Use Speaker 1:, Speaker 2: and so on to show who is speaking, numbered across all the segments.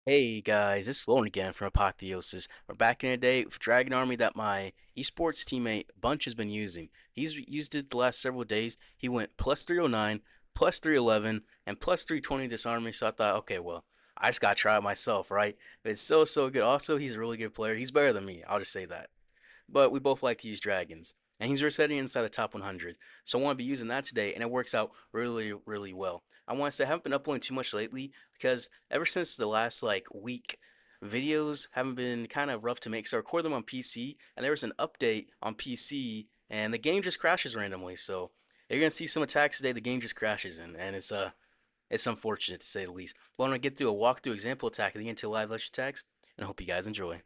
Speaker 1: Hey guys, it's Sloan again from Apotheosis. We're back in a day with Dragon Army that my esports teammate Bunch has been using. He's used it the last several days. He went plus 309, plus 311, and plus 320 this army. So I thought, okay, well, I just gotta try it myself, right? It's so good. Also, he's a really good player. He's better than me. I'll just say that, but we both like to use dragons. And he's resetting inside the top 100. So I want to be using that today, and it works out really well. I want to say I haven't been uploading too much lately because ever since the last like week, videos haven't been kind of rough to make. So I record them on PC, and there was an update on PC, and the game just crashes randomly. So you're gonna see some attacks today. The game just crashes in, and it's unfortunate to say the least. But I'm gonna get through a walkthrough example attack of the into live ledge attacks, and I hope you guys enjoy.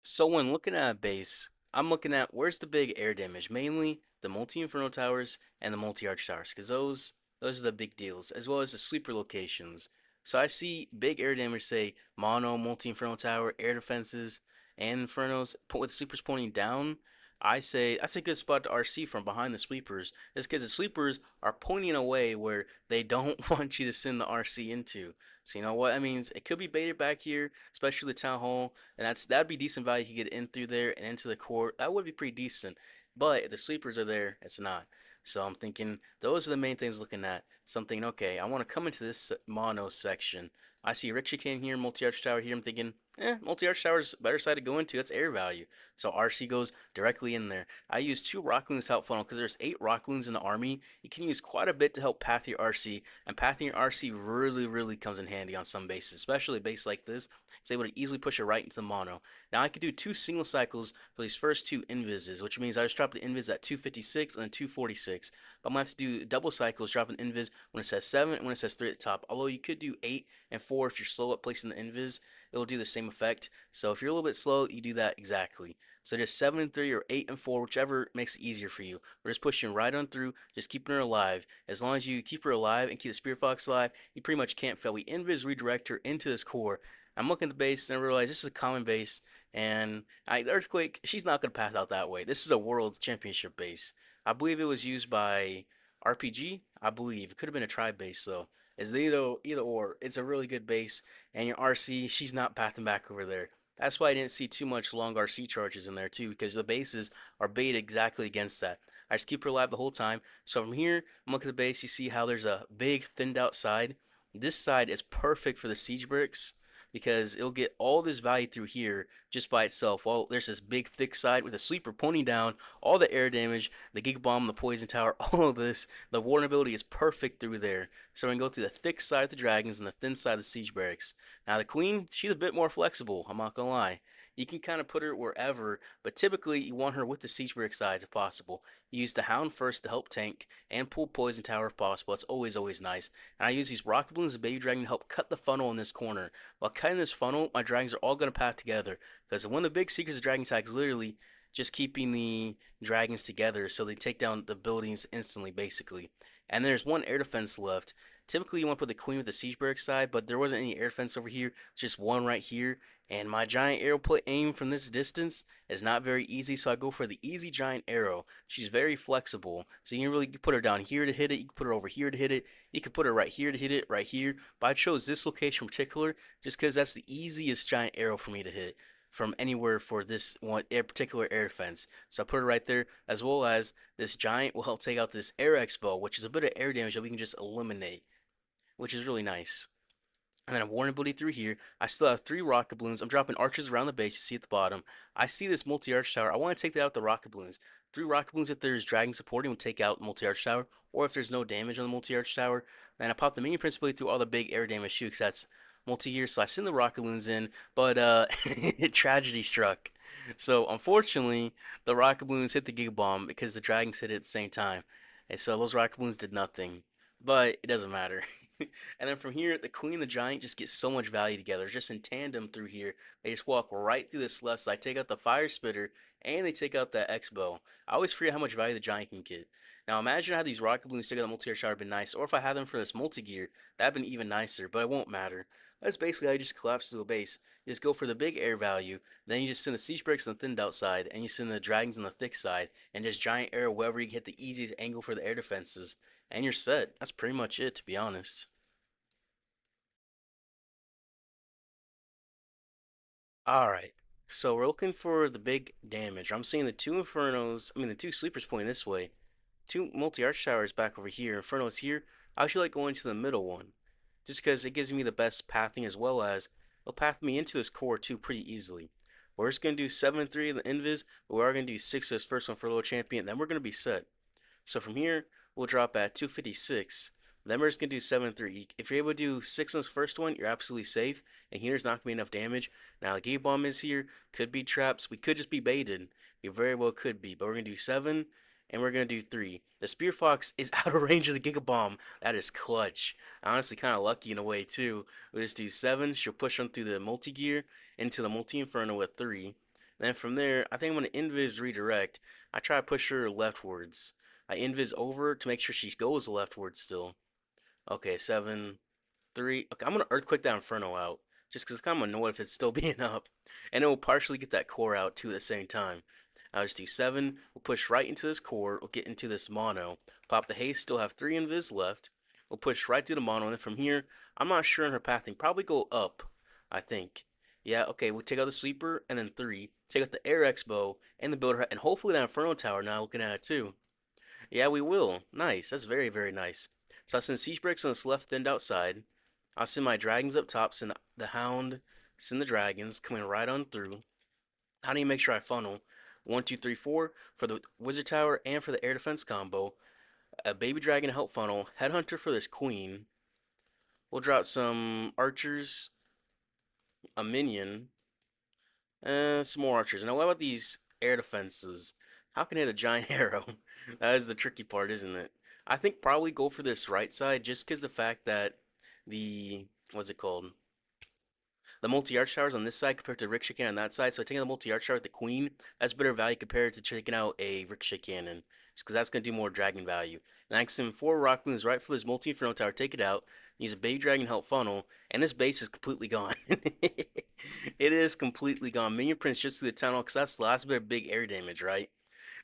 Speaker 1: So when looking at a base, I'm looking at where's the big air damage, mainly the multi-inferno towers and the multi-arch towers, because those are the big deals, as well as the sleeper locations. So I see big air damage, say mono, multi-inferno tower, air defenses, and infernos with sleepers pointing down. I say that's a good spot to RC from behind the sweepers. It's because the sweepers are pointing away where they don't want you to send the RC into. So you know what that means? It could be baited back here, especially the town hall, and that'd be decent value. You could get in through there and into the court. That would be pretty decent. But if the sleepers are there, it's not. So I'm thinking those are the main things looking at. Something okay. I want to come into this mono section. I see Richie King here, multi-arch tower here. I'm thinking, multi-arch tower's better side to go into. That's air value. So RC goes directly in there. I use two rock loons to help funnel because there's 8 rock loons in the army. You can use quite a bit to help path your RC, and pathing your RC really comes in handy on some bases, especially a base like this. It's able to easily push it right into the mono. Now I could do 2 single cycles for these first 2 invises, which means I just drop the invis at 256 and then 246. But I'm gonna have to do double cycles, dropping invis when it says 7 and when it says 3 at the top. Although you could do 8 and 4 if you're slow at placing the invis, it will do the same effect. So if you're a little bit slow, you do that exactly. So just 7 and 3 or 8 and 4, whichever makes it easier for you. We're just pushing right on through, just keeping her alive. As long as you keep her alive and keep the Spirit Fox alive, you pretty much can't fail. We invis redirect her into this core. I'm looking at the base and I realize this is a common base, and Earthquake, she's not going to path out that way. This is a World Championship base. I believe it was used by RPG. I believe it could have been a tribe base though. It's either or. It's a really good base, and your RC, she's not pathing back over there. That's why I didn't see too much long RC charges in there too, because the bases are baited exactly against that. I just keep her alive the whole time. So from here, I'm looking at the base. You see how there's a big thinned out side. This side is perfect for the siege bricks because it'll get all this value through here just by itself. Well, there's this big thick side with a sleeper pointing down, all the air damage, the Giga Bomb, the Poison Tower, all of this. The Warden ability is perfect through there. So we can go through the thick side of the dragons and the thin side of the siege barracks. Now the Queen, she's a bit more flexible, I'm not gonna lie. You can kind of put her wherever, but typically you want her with the siege barrack sides if possible. You use the Hound first to help tank and pull Poison Tower if possible. It's always nice. And I use these Rocket Balloons and Baby Dragon to help cut the funnel in this corner. While cutting this funnel, my dragons are all going to path together. Because one of the big secrets of Dragon Attack is literally just keeping the dragons together so they take down the buildings instantly, basically. And there's one air defense left. Typically, you want to put the queen with the siege barrack side, but there wasn't any air defense over here. Just one right here. And my giant arrow put aim from this distance is not very easy, so I go for the easy giant arrow. She's very flexible, so you can really put her down here to hit it. You can put her over here to hit it. You can put her right here to hit it, right here. But I chose this location in particular just because that's the easiest giant arrow for me to hit from anywhere for this one particular air defense. So I put it right there, as well as this giant will help take out this air expo, which is a bit of air damage that we can just eliminate, which is really nice. And then a warning ability through here. I still have 3 rocket balloons. I'm dropping archers around the base. You see at the bottom. I see this multi-arch tower. I want to take that out with the rocket balloons. 3 rocket balloons if there's dragon supporting will take out multi-arch tower, or if there's no damage on the multi-arch tower. And I pop the minion principally through all the big air damage too, because that's multi-year. So I send the rocket balloons in, but tragedy struck. So unfortunately, the rocket balloons hit the giga bomb because the dragons hit it at the same time, and so those rocket balloons did nothing. But it doesn't matter. And then from here, the queen and the giant just get so much value together, just in tandem through here. They just walk right through this left side, take out the fire spitter, and they take out that X bow. I always forget how much value the giant can get. Now imagine how these rocket balloons took out the multi-air shot would have been nice, or if I had them for this multi-gear, that'd been even nicer, but it won't matter. That's basically how you just collapse to a base. You just go for the big air value, then you just send the siege breaks on the thinned outside, and you send the dragons on the thick side, and just giant arrow wherever you get the easiest angle for the air defenses, and you're set. That's pretty much it, to be honest. All right. So we're looking for the big damage. I'm seeing the two Infernos, I mean the two Sleepers pointing this way. Two multi-arch towers back over here. Inferno's here. I actually like going to the middle one. Just because it gives me the best pathing as well as it'll path me into this core too pretty easily. We're just going to do 7-3 in the Invis, but we are going to do 6 as first one for little champion, then we're going to be set. So from here, we'll drop at 256. Then we're just going to do 7-3. If you're able to do 6 on this first one, you're absolutely safe. And here's not going to be enough damage. Now, the Gate Bomb is here. Could be traps. We could just be baited. We very well could be. But we're going to do 7, and we're going to do 3. The Spear Fox is out of range of the Giga Bomb. That is clutch. Honestly, kind of lucky in a way, too. We'll just do 7. She'll push them through the multi-gear into the multi-inferno with 3. Then from there, I think I'm going to invis redirect. I try to push her leftwards. I invis over to make sure she goes leftward still. Okay, 7-3. Okay, I'm gonna earthquake that Inferno out. Just because I'm kind of annoyed if it's still being up. And it will partially get that core out too at the same time. I'll just do 7. We'll push right into this core. We'll get into this mono. Pop the haste, still have 3 invis left. We'll push right through the mono. And then from here, I'm not sure on her pathing. Probably go up, I think. Yeah, okay, we'll take out the sweeper and then 3. Take out the air expo and the builder. And hopefully that Inferno tower now looking at it too. Yeah, we will. Nice. That's very, very nice. So I'll send Siege Breaks on this left end outside. I'll send my dragons up top, send the Hound, send the dragons coming right on through. How do you make sure I funnel? 1, 2, 3, 4 for the Wizard Tower and for the Air Defense combo. A Baby Dragon to help funnel. Headhunter for this Queen. We'll drop some archers, a minion, and some more archers. Now, what about these air defenses? How can I hit a giant arrow? That is the tricky part, isn't it? I think probably go for this right side just because the fact that the what's it called? The multi-arch towers on this side compared to ricochet cannon on that side. So taking the multi-arch tower with the queen, that's better value compared to taking out a ricochet cannon. Just because that's going to do more dragon value. And I can send 4 rock moons right for this multi-inferno tower, take it out, use a baby dragon help funnel, and this base is completely gone. It is completely gone. Minion Prince just through the tunnel, because that's the last bit of big air damage, right?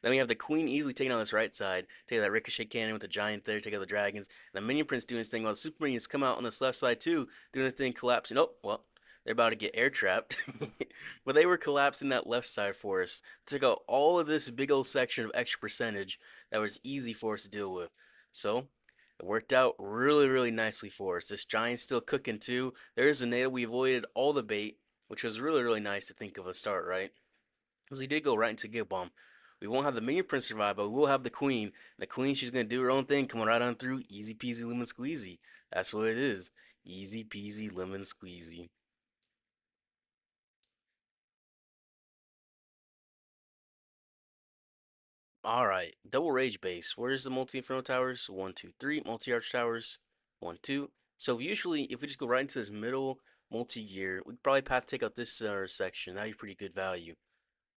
Speaker 1: Then we have the queen easily taking on this right side. Take that ricochet cannon with the giant there, take out the dragons. And the minion prince doing his thing while the super minions come out on this left side too, doing the thing, collapsing. Oh, well, they're about to get air trapped. But they were collapsing that left side for us. Took out all of this big old section of extra percentage that was easy for us to deal with. So, it worked out really, really nicely for us. This giant's still cooking too. There's a nail. We avoided all the bait, which was really, really nice to think of a start, right? Because he did go right into Giga Bomb. We won't have the minion prince survive, but we will have the queen. The queen, she's gonna do her own thing, coming right on through. Easy peasy lemon squeezy. That's what it is. Easy peasy lemon squeezy. All right, double rage base. Where's the multi inferno towers? 1, 2, 3. Multi arch towers. 1, 2. So usually, if we just go right into this middle multi gear, we could probably path take out this section. That'd be pretty good value.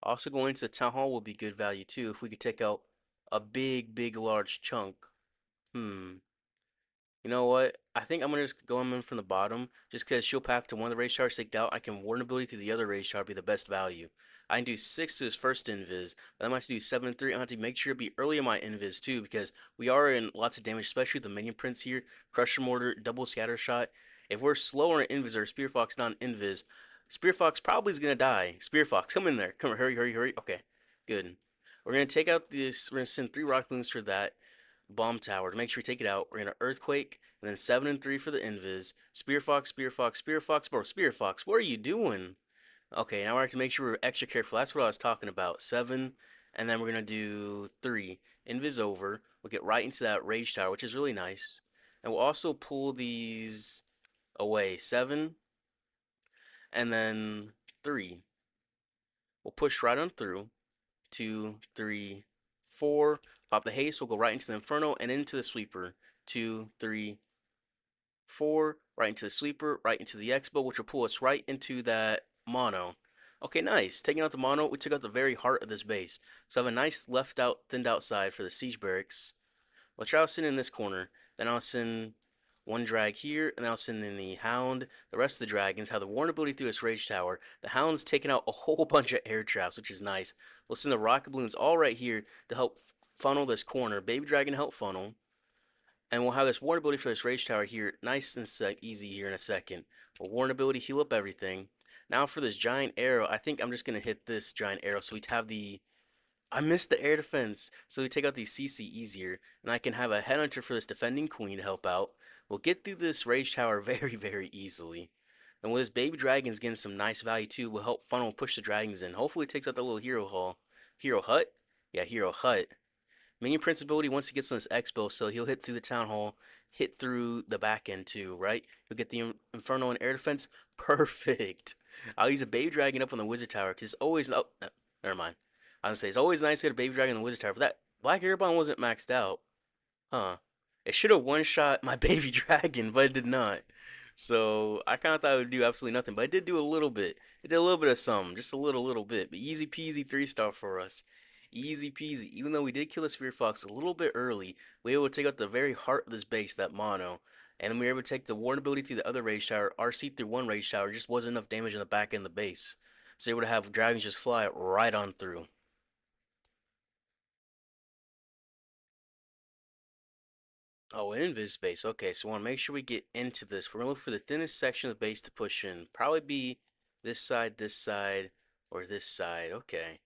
Speaker 1: Also, going into the town hall would be good value too if we could take out a big, big, large chunk. Hmm. You know what? I think I'm gonna just go in from the bottom, just because she'll path to one of the rage towers staked out. I can warn ability to the other rage tower be the best value. I can do 6 to his first invis, but I'm going to do 7-3. I have to make sure to be early in my invis too, because we are in lots of damage, especially with the minion prince here. Crusher mortar, double scatter shot. If we're slower in invis or Spear Fox not in invis, Spear Fox probably is gonna die. Spear Fox, come in there. Come on, hurry, hurry, hurry. Okay, good. We're gonna take out this. We're gonna send 3 rock balloons for that bomb tower to make sure we take it out. We're gonna earthquake and then 7-3 for the invis. Spear Fox, Spear Fox, Spear Fox, bro, Spear Fox. What are you doing? Okay, now we have to make sure we're extra careful. That's what I was talking about. 7, and then we're gonna do 3. Invis over. We'll get right into that rage tower, which is really nice. And we'll also pull these away. 7, and then 3. We'll push right on through. 2, 3, 4. Pop the haste. We'll go right into the inferno and into the sweeper. 2, 3, 4. Right into the sweeper. Right into the expo, which will pull us right into that mono. Okay, nice. Taking out the mono, we took out the very heart of this base. So I have a nice left out, thinned out side for the siege barracks. Which I'll send in this corner. Then I'll send one drag here, and then I'll send in the Hound. The rest of the dragons have the warn ability through its rage tower. The Hound's taking out a whole bunch of air traps, which is nice. We'll send the rocket balloons all right here to help funnel this corner. Baby dragon help funnel. And we'll have this warn ability for this rage tower here, nice and easy here in a second. A warn ability, heal up everything. Now for this giant arrow, I think I'm just gonna hit this giant arrow so we have the I missed the air defense, so we take out the CC easier, and I can have a headhunter for this defending queen to help out. We'll get through this rage tower very, very easily. And with this baby dragons getting some nice value too, will help funnel push the dragons in. Hopefully it takes out the little hero hall. Hero hut? Yeah, hero hut. Minion Prince ability once he gets on his expo, so he'll hit through the town hall, hit through the back end too, right? He'll get the Inferno and air defense. Perfect. I'll use a baby dragon up on the wizard tower because it's always oh no, never mind. I was gonna say it's always nice to get a baby dragon on the wizard tower, but that black airbomb wasn't maxed out, huh? It should have one shot my baby dragon, but it did not. So I kind of thought it would do absolutely nothing, but it did do a little bit. It did a little bit of some, just a little bit. But easy peasy 3-star for us. Easy peasy. Even though we did kill the Spear Fox a little bit early, we were able to take out the very heart of this base, that mono. And then we were able to take the Warden ability through the other Rage Tower. RC through one Rage Tower just wasn't enough damage in the back end of the base. So you were able to have dragons just fly right on through. Oh, invis base. Okay, so we want to make sure we get into this. We're going to look for the thinnest section of the base to push in. Probably be this side, or this side. Okay.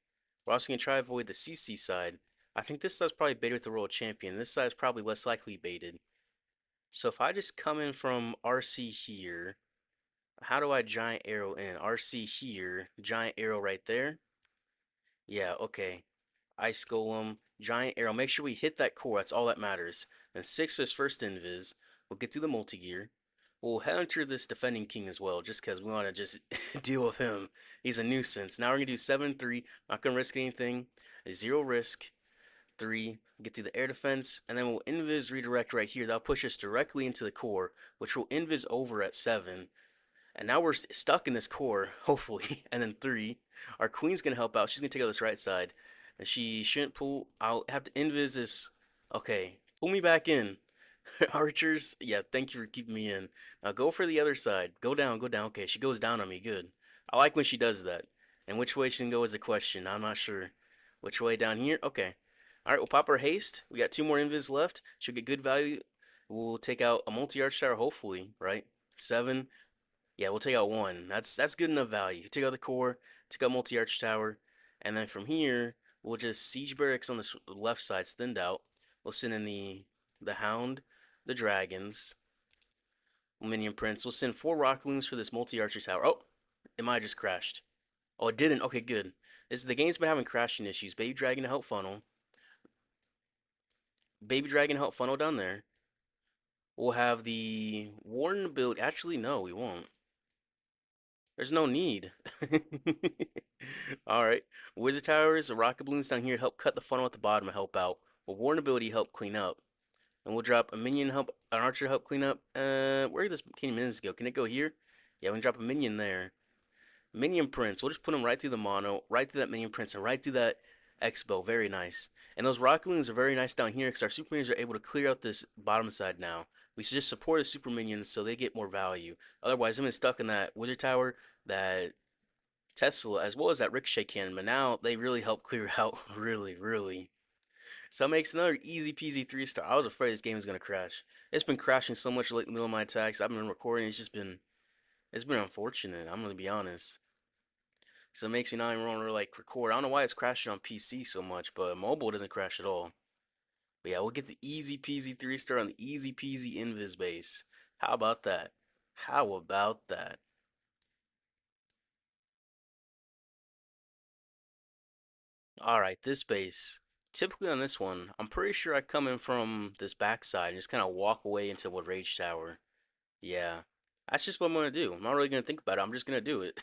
Speaker 1: We're also going to try to avoid the CC side. I think this side's probably baited with the World Champion. This side is probably less likely baited. So if I just come in from RC here, how do I giant arrow in? RC here, giant arrow right there. Yeah, okay. Ice Golem, Giant Arrow. Make sure we hit that core. That's all that matters. And 6 is first invis. We'll get through the multi-gear. We'll headhunter this defending king as well, just because we want to just deal with him. He's a nuisance. Now we're going to do 7-3. Not going to risk anything. 0 risk. 3. Get through the air defense. And then we'll invis redirect right here. That'll push us directly into the core, which will invis over at 7. And now we're stuck in this core, hopefully. And then 3. Our queen's going to help out. She's going to take out this right side. And she shouldn't pull. I'll have to invis this. Okay. Pull me back in. Archers. Yeah, thank you for keeping me in. Now go for the other side. Go down, go down. Okay, she goes down on me. Good. I like when she does that. And which way she can go is a question. I'm not sure. Which way down here? Okay. Alright, we'll pop her haste. We got 2 more invis left. She'll get good value. We'll take out a multi-arch tower, hopefully, right? 7. Yeah, we'll take out 1. That's good enough value. Take out the core, take out multi-arch tower, and then from here, we'll just siege barracks on this left side, thinned out. We'll send in the hound, the dragons, minion prince. We'll send 4 rock loons for this multi-archer tower. Oh, it might have just crashed. Oh, it didn't. Okay, good. The game's been having crashing issues. Baby dragon to help funnel. Baby dragon to help funnel down there. We'll have the warden build. Actually, no, we won't. There's no need. Alright. Wizard Towers, rocket balloons down here help cut the funnel at the bottom and help out. Well, Warren ability help clean up. And we'll drop a minion help, an archer help clean up. Where did this minions go? Can it go here? Yeah, we can drop a minion there. Minion Prince. We'll just put him right through the mono, right through that Minion Prince, and right through that Expo. Very nice. And those rocket balloons are very nice down here because our super minions are able to clear out this bottom side now. We should just support the super minions so they get more value. Otherwise, I'm stuck in that wizard tower, that Tesla, as well as that ricochet cannon. But now they really help clear out, really, really. So it makes another easy peasy 3-star. I was afraid this game was gonna crash. It's been crashing so much lately in the middle of my attacks. I've been recording. It's been unfortunate. I'm gonna be honest. So it makes me not even want to like record. I don't know why it's crashing on PC so much, but mobile doesn't crash at all. But yeah, we'll get the easy peasy 3-star on the easy peasy invis base. How about that? How about that? Alright, this base. Typically on this one, I'm pretty sure I come in from this backside and just kind of walk away into what Rage Tower. Yeah. That's just what I'm going to do. I'm not really going to think about it. I'm just going to do it.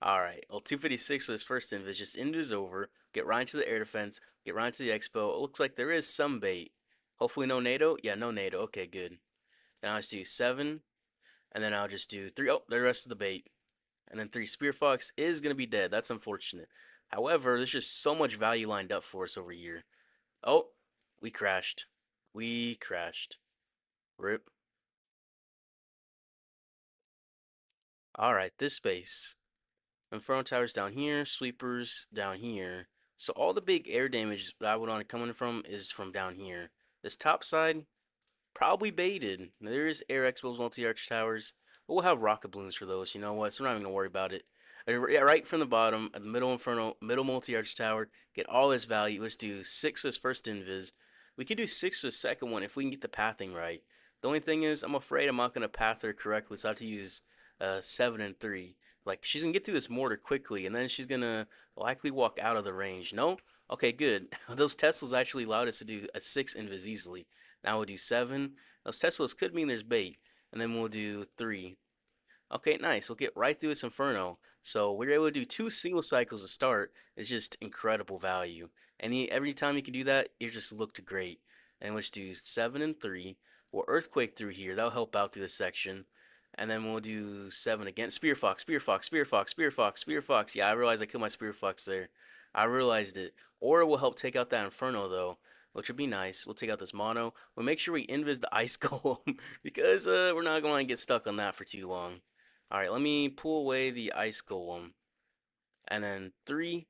Speaker 1: Alright. Well, 256 is first invis. Just invis over. Get right into the air defense. Get right into the expo. It looks like there is some bait. Hopefully no NATO. Yeah, no NATO. Okay, good. Then I'll just do 7. And then I'll just do 3. Oh, the rest of the bait. And then 3. Spear Fox is going to be dead. That's unfortunate. However, there's just so much value lined up for us over here. Oh, we crashed. We crashed. Rip. Alright, this space. Inferno towers down here, sweepers down here. So all the big air damage that I would want to come in from is from down here. This top side, probably baited. There is air expos multi-arch towers. But we'll have rocket balloons for those. You know what? So we're not even gonna worry about it. Yeah, right from the bottom, at the middle inferno, middle multi-arch tower, get all this value. Let's do six as first invis. We could do six as second one if we can get the pathing right. The only thing is, I'm afraid I'm not gonna path her correctly, so I have to use seven and three. Like she's gonna get through this mortar quickly, and then she's gonna likely walk out of the range. No? Okay, good. Those Teslas actually allowed us to do a six invis easily. Now we'll do seven. Those Teslas could mean there's bait, and then we'll do three. Okay, nice. We'll get right through this Inferno. So we're able to do two single cycles to start. It's just incredible value. Every time you can do that, it just looked great. And let's do seven and three. We'll Earthquake through here. That'll help out through this section. And then we'll do seven again. Spear Fox, Spear Fox, Spear Fox, Spear Fox, Spear Fox. Yeah, I realized I killed my Spear Fox there. I realized it. Aura will help take out that Inferno though, which would be nice. We'll take out this mono. We'll make sure we invis the ice golem because we're not going to get stuck on that for too long. All right, let me pull away the ice golem. And then three.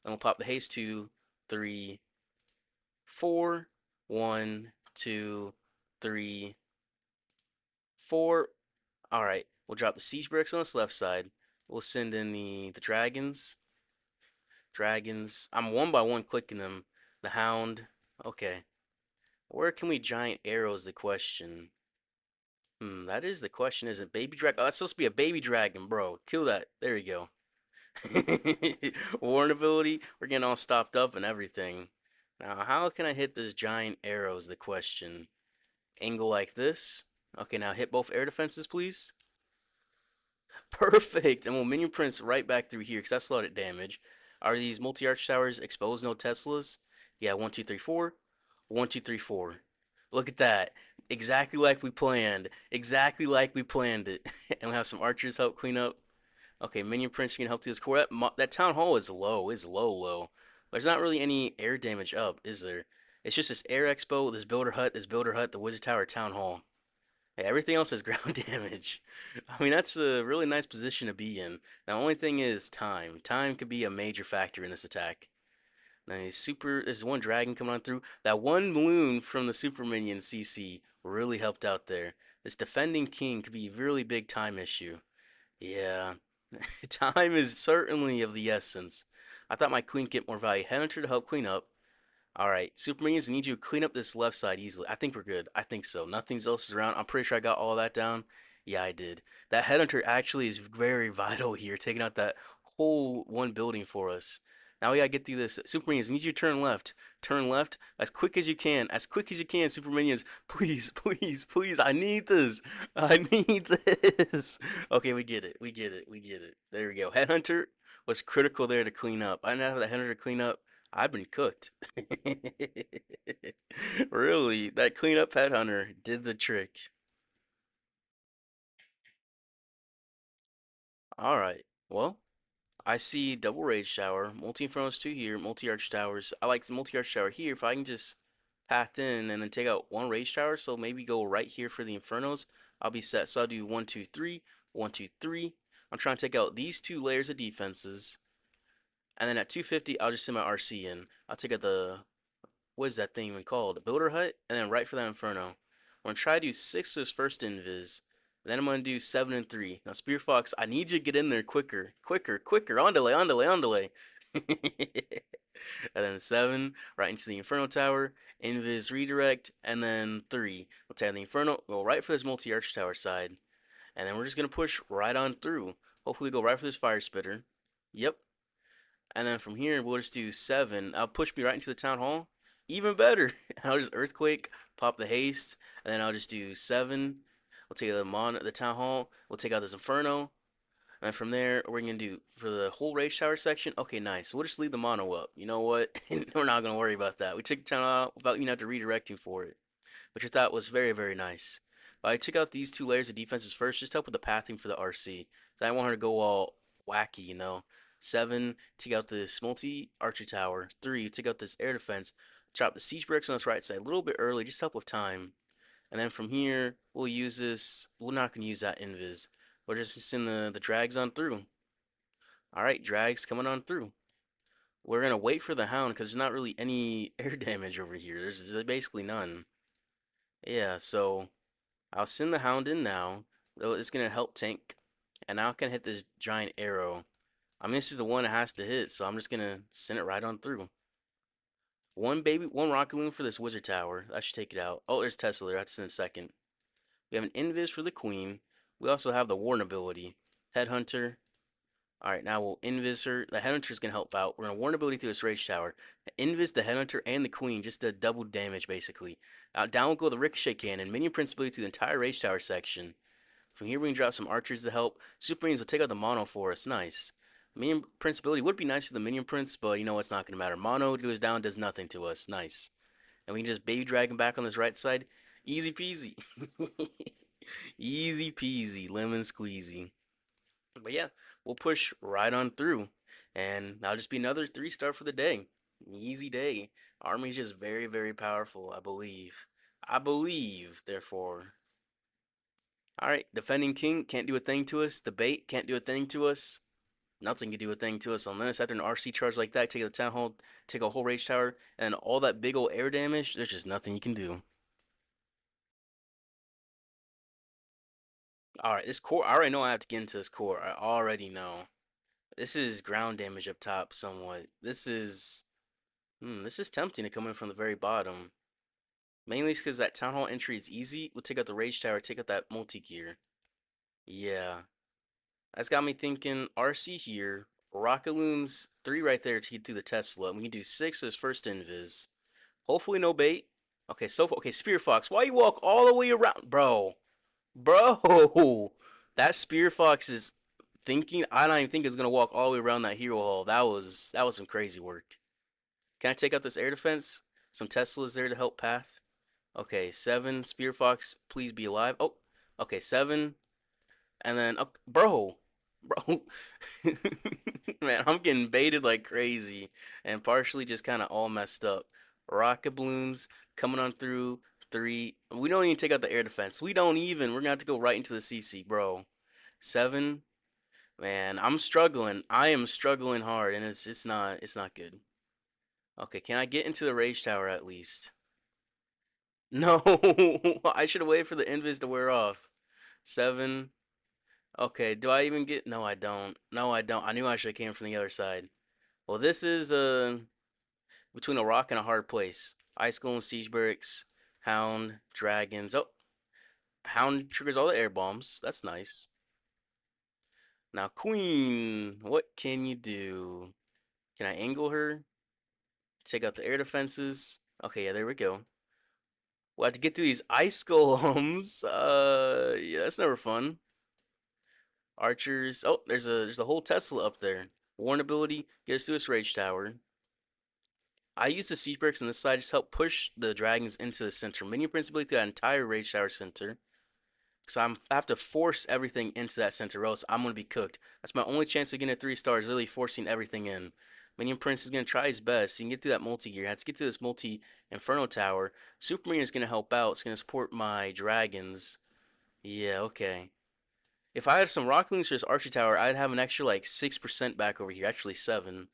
Speaker 1: And we'll pop the haste two, three, four, one, two, three, four. All right, we'll drop the siege bricks on this left side. We'll send in the dragons. Dragons. I'm one by one clicking them. The hound. Okay. Where can we giant arrows? The question. That is the question, isn't it? Baby dragon. Oh, that's supposed to be a baby dragon, bro. Kill that. There you go. Warren ability, we're getting all stopped up and everything. Now, how can I hit this giant arrow is the question. Angle like this. Okay, now hit both air defenses, please. Perfect! And we'll minion prints right back through here because that's slotted damage. Are these multi-arch towers exposed, no Teslas? Yeah, one, two, three, four. One, two, three, four. Look at that. Exactly like we planned. Exactly like we planned it. And we'll have some archers help clean up. Okay, minion prince can help to this core. That town hall is low. It's low, low. There's not really any air damage up, is there? It's just this air expo, this builder hut, the wizard tower, town hall. Yeah, everything else is ground damage. I mean, that's a really nice position to be in. Now, only thing is time. Time could be a major factor in this attack. Now, there's one dragon coming on through. That one balloon from the super minion CC really helped out there. This defending king could be a really big time issue. Yeah, time is certainly of the essence. I thought my queen get more value. Headhunter to help clean up. All right, Super Minions need you to clean up this left side easily. I think we're good. I think so. Nothing else is around. I'm pretty sure I got all that down. Yeah, I did. That Headhunter actually is very vital here, taking out that whole one building for us. Now we gotta get through this. Super Minions need you to turn left. Turn left as quick as you can. As quick as you can, Super Minions. Please, please, please. I need this. I need this. Okay, we get it. We get it. We get it. There we go. Headhunter was critical there to clean up. I didn't have the Headhunter to clean up. I've been cooked. Really, that cleanup headhunter did the trick. All right. Well, I see double rage tower, multi infernos two here, multi arch towers. I like the multi arch tower here. If I can just path in and then take out one rage tower, so maybe go right here for the infernos, I'll be set. So I'll do one, two, three, one, two, three. I'm trying to take out these two layers of defenses, and then at 250, I'll just send my RC in. I'll take out the what is that thing even called? A builder hut, and then right for that inferno. I'm gonna try to do six as first invis. Then I'm gonna do seven and three. Now Spear Fox, I need you to get in there quicker, quicker, quicker. On delay, on delay, on delay. And then seven right into the Inferno Tower, invis redirect, and then three. We'll take the Inferno, go right for this multi-arch tower side, and then we're just gonna push right on through. Hopefully, go right for this fire spitter. Yep, and then from here, we'll just do seven. I'll push me right into the town hall. Even better. I'll just earthquake, pop the haste, and then I'll just do seven. We'll take the town hall. We'll take out this inferno. And from there, we're gonna do for the whole rage tower section. Okay, nice. We'll just leave the mono up. You know what? We're not gonna worry about that. We took the town out without even have to redirecting for it, which I thought was very, very nice. But I took out these two layers of defenses first, just to help with the pathing for the RC. So I didn't want her to go all wacky, you know. Seven, take out this multi archer tower. Three, take out this air defense. Drop the siege bricks on this right side a little bit early, just to help with time. And then from here, we'll use this. We're not gonna use that invis. We're just send the drags on through. All right, drags coming on through. We're gonna wait for the hound because there's not really any air damage over here. There's basically none. Yeah, so I'll send the hound in now. though it's gonna help tank. And now I can hit this giant arrow. I mean, this is the one it has to hit, so I'm just gonna send it right on through. One rocket loon for this wizard tower. I should take it out. Oh, there's Tesla there. That's in a second. We have an invis for the queen. We also have the warn ability. Headhunter. Alright, now we'll invis her. The headhunter is gonna help out. We're gonna warn ability through this rage tower. Invis the headhunter and the queen just to double damage basically. Down will go the ricochet cannon. Minion prince ability through the entire rage tower section. From here we can drop some archers to help. Super minions will take out the mono for us. Nice. Minion prince ability would be nice to the minion prince, but you know it's not gonna matter. Mono goes down, does nothing to us. Nice. And we can just baby drag him back on this right side. Easy peasy. Easy peasy, lemon squeezy. But yeah, we'll push right on through. And that'll just be another 3-star for the day. Easy day. Army's just very, very powerful, I believe. I believe, therefore. Alright, defending king can't do a thing to us. The bait can't do a thing to us. Nothing can do a thing to us on this. After an RC charge like that, take the town hall, take a whole rage tower, and all that big old air damage, there's just nothing you can do. Alright, this core, I already know I have to get into this core. I already know. This is ground damage up top somewhat. This is tempting to come in from the very bottom. Mainly because that town hall entry is easy. We'll take out the rage tower, take out that multi-gear. Yeah. That's got me thinking RC here. Rockaloons 3 right there to get through the Tesla. We can do 6 for this first invis. Hopefully no bait. Okay, okay, Spear Fox. Why you walk all the way around? Bro. That Spear Fox is thinking. I don't even think it's gonna walk all the way around that hero hall. That was some crazy work. Can I take out this air defense? Some Teslas there to help path. Okay, 7 Spear Fox, please be alive. Oh, okay, 7, and then bro, man, I'm getting baited like crazy, and partially just kind of all messed up. Rocket balloons coming on through 3. We don't even take out the air defense. We don't even. We're gonna have to go right into the CC, bro. 7, man, I'm struggling. I am struggling hard, and it's not good. Okay, can I get into the rage tower at least? No, I should have waited for the invis to wear off. 7. Okay, do I even get? No, I don't. No, I don't. I knew I should have came from the other side. Well, this is between a rock and a hard place. Ice Golem, Siege Barracks, Hound, Dragons. Oh, Hound triggers all the air bombs. That's nice. Now, Queen, what can you do? Can I angle her? Take out the air defenses. Okay, yeah, there we go. We'll have to get through these ice golems. Yeah, that's never fun. Archers. Oh, there's a whole Tesla up there. Warn ability, get us to this rage tower. I use the siege barracks on this side just to help push the dragons into the center. Minion principally to that entire rage tower center. So I have to force everything into that center, or else I'm gonna be cooked. That's my only chance of getting a 3-star, is really forcing everything in. Minion Prince is gonna try his best. He can get through that multi-gear. He has to get through this multi-inferno tower. Super Minion is gonna help out. It's gonna support my dragons. Yeah, okay. If I had some rock loons for this archer tower, I'd have an extra like 6% back over here. Actually 7.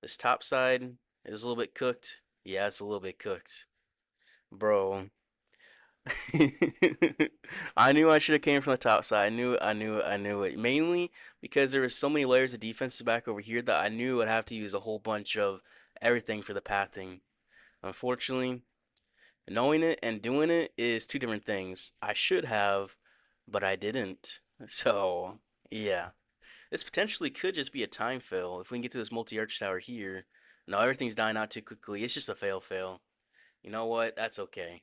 Speaker 1: This top side is a little bit cooked. Yeah, it's a little bit cooked. Bro. I knew I should have came from the top side. I knew it. Mainly because there was so many layers of defenses back over here that I knew I'd have to use a whole bunch of everything for the pathing. Unfortunately, knowing it and doing it is two different things. I should have, but I didn't. So, yeah. This potentially could just be a time fail if we can get to this multi-arch tower here. No, everything's dying out too quickly. It's just a fail. You know what? That's okay.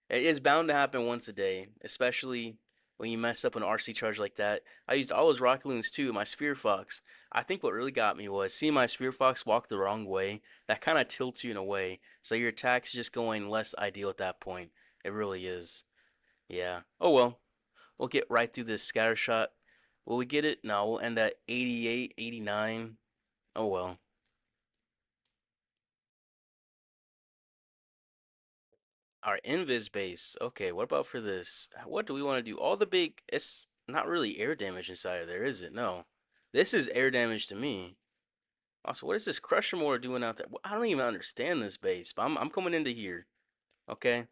Speaker 1: It's bound to happen once a day, especially when you mess up an RC charge like that. I used all those rocket loons too, my Spear Fox. I think what really got me was seeing my Spear Fox walk the wrong way. That kind of tilts you in a way, so your attack's just going less ideal at that point. It really is. Yeah. Oh well. We'll get right through this scatter shot. Will we get it? No, we'll end at 88, 89. Oh well. Our invis base. Okay, what about for this? What do we want to do? All the big. It's not really air damage inside of there, is it? No. This is air damage to me. Also, what is this Crusher Motor doing out there? I don't even understand this base, but I'm coming into here. Okay,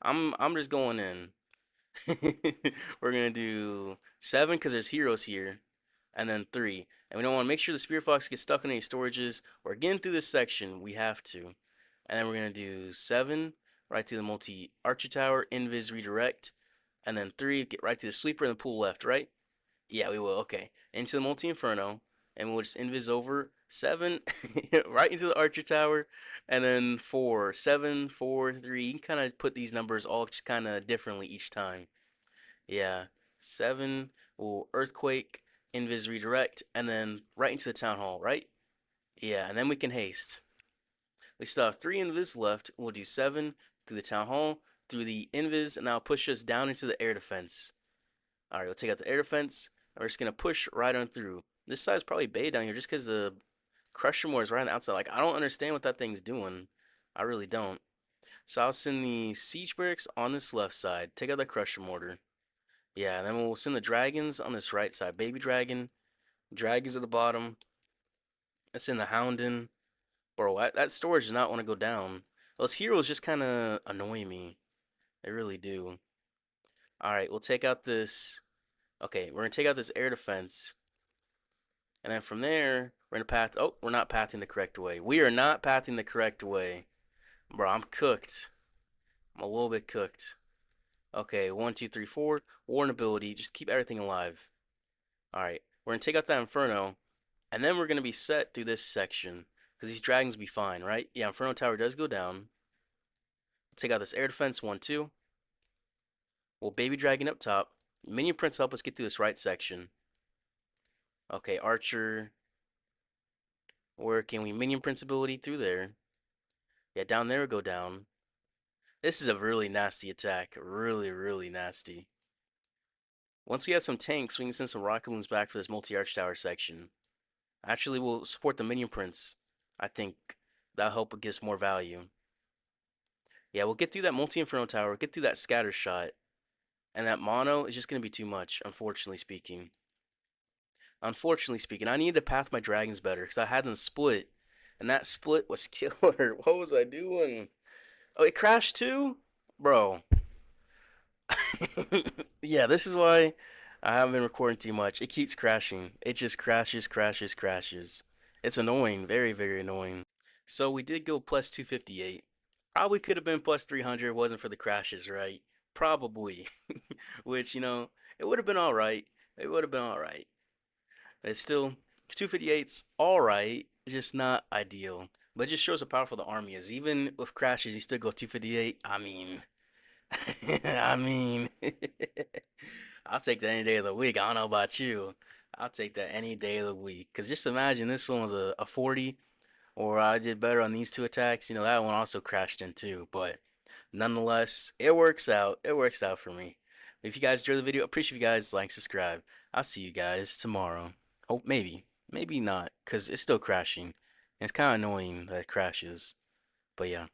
Speaker 1: I'm just going in. We're gonna do 7 because there's heroes here, and then 3. And we don't want to make sure the Spirit Fox gets stuck in any storages or again through this section. We have to. And then we're gonna do 7 right to the multi Archer Tower, Invis redirect, and then 3 get right to the sleeper and the pool left, right? Yeah, we will. Okay, into the multi Inferno, and we'll just Invis over 7 right into the Archer Tower, and then 4, 7, 4, 3. You can kind of put these numbers all just kind of differently each time. Yeah, 7 will Earthquake, Invis redirect, and then right into the Town Hall, right? Yeah, and then we can haste. We still have 3 Invis left. We'll do 7 through the Town Hall, through the Invis, and that'll push us down into the air defense. Alright, we'll take out the air defense, and we're just going to push right on through. This side's probably bait down here just because the Crusher Moore is right on the outside. Like, I don't understand what that thing's doing. I really don't. So I'll send the Siege Barracks on this left side. Take out the Crusher Mortar. Yeah, and then we'll send the Dragons on this right side. Baby Dragon. Dragons at the bottom. Let's send the Houndin. Bro, that storage does not want to go down. Those heroes just kind of annoy me. They really do. Alright, we'll take out this. Okay, we're going to take out this air defense. And then from there, we're going to path. Oh, we're not pathing the correct way. We are not pathing the correct way. Bro, I'm cooked. I'm a little bit cooked. Okay, 1, 2, 3, 4. Warren ability. Just keep everything alive. Alright, we're going to take out that Inferno. And then we're going to be set through this section. Because these dragons will be fine, right? Yeah, Inferno Tower does go down. Take out this air defense. 1, 2. We'll Baby Dragon up top. Minion Prince help us get through this right section. Okay, Archer. Where can we Minion Prince ability through there? Yeah, down there we go down. This is a really nasty attack. Really, really nasty. Once we have some tanks, we can send some rocket balloons back for this multi-arch tower section. Actually, we'll support the Minion Prince. I think that'll help get us more value. Yeah, we'll get through that multi-inferno tower, get through that scatter shot. And that mono is just going to be too much, unfortunately speaking. Unfortunately speaking, I need to path my dragons better because I had them split. And that split was killer. What was I doing? Oh, it crashed too? Bro. Yeah, this is why I haven't been recording too much. It keeps crashing. It just crashes, crashes, crashes. It's annoying. Very, very annoying. So we did go plus 258. Probably could have been plus 300 if it wasn't for the crashes, right? Probably. Which, it would have been alright. It would have been alright. It's still 258's alright, just not ideal. But it just shows how powerful the army is. Even with crashes, you still go 258. I mean, I mean, I'll take that any day of the week. I don't know about you. I'll take that any day of the week. Because just imagine this one was a 40, or I did better on these two attacks. That one also crashed in too. But nonetheless, it works out. It works out for me. If you guys enjoyed the video, appreciate if you guys like, subscribe. I'll see you guys tomorrow. Oh, maybe. Maybe not, because it's still crashing. And it's kind of annoying that it crashes. But yeah.